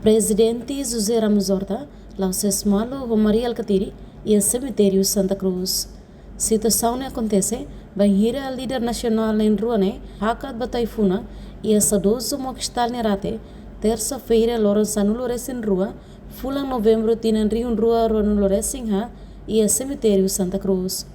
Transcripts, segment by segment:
Presidente José Ramos Horta lançou malo Romaria Alcatiri e o cemitério Santa Cruz. Situação acontece bem a líder nacional em Ruane, Hakat Bataifuna e a sadoso Mokistal Nerate, terça-feira Lourenço Lores em Rua, Fulan novembro tinan Rio Rua Ronul Loresinha e a cemitério Santa Cruz.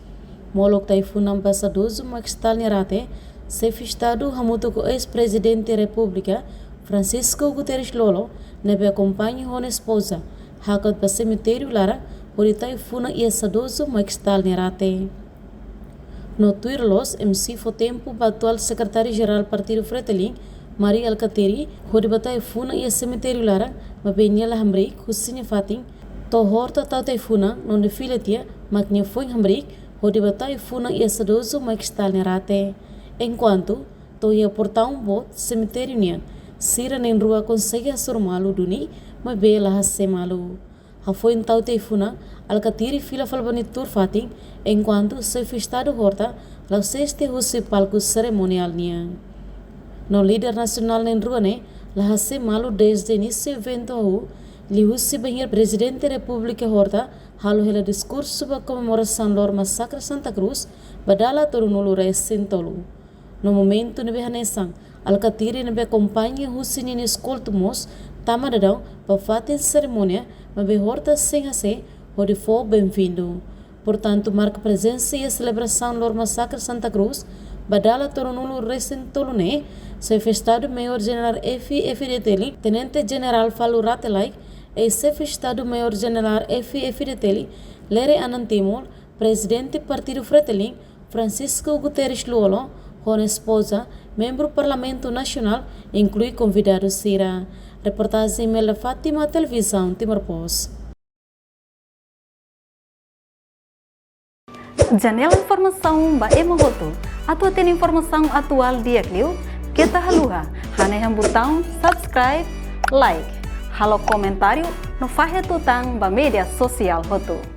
Molok Taifuna ambassadoso Mokistal Nerate, se fistado Hamuto com ex-presidente da República, Francisco Guterres Lolo, nebe acompanha a esposa, Hakat para cemitério Lara, por Taifuna e a sadoso Mokistal Nerate. No Twitter, MC foi tempo para o atual secretário-geral do Partido Fretilin, Maria Alcatiri, onde batai funa e a cemitério Lara, mas bem ela Hamrik, Hussein Fatin, to horta tau taifuna, não de filha tia, mas que foi Hamrik, onde batai funa e a sadoso Mokistal Nerate. Enquanto, to ia portar bot cemitério nia, sira nem rua consegue assurmá-lo duni, mas bem ela hasse-malo. A foi tau taifuna, Alcatiri fila falbanitur Fatin, enquanto se festado horta, lau seste husi palco cerimonial nia. No líder nacional em Ruane, la hace malo desde início evento li husi banhir presidente da República horta, halo hela discurso sobre a comemoração do massacre Santa Cruz, badala torunulu recentolo. No momento nebe hanesang, Alcatiri nebe acompanha husi nini escoltumos, tamadadão, para fazer cerimônia, mas be horta sem hace, onde for bem-vindo. Portanto, marca presença e a celebração do massacre Santa Cruz, badala torunulu recentolune, se festado Maior General FDTL, Tenente General Falu Ratelai, e se festado Maior General FDTL, Lere Anantimol, Presidente Partido Fretilin, Francisco Guterres Luolo, com esposa, membro do Parlamento Nacional, inclui convidado Sira. Reportagem Mela Fátima, Televisão Timor Post. Janela informação ba emogoto. Atua tem informação atual dia Clio. Kita haluha, haneham botão subscribe, like, halo comentário no fahe tutang ba media sosial hotu.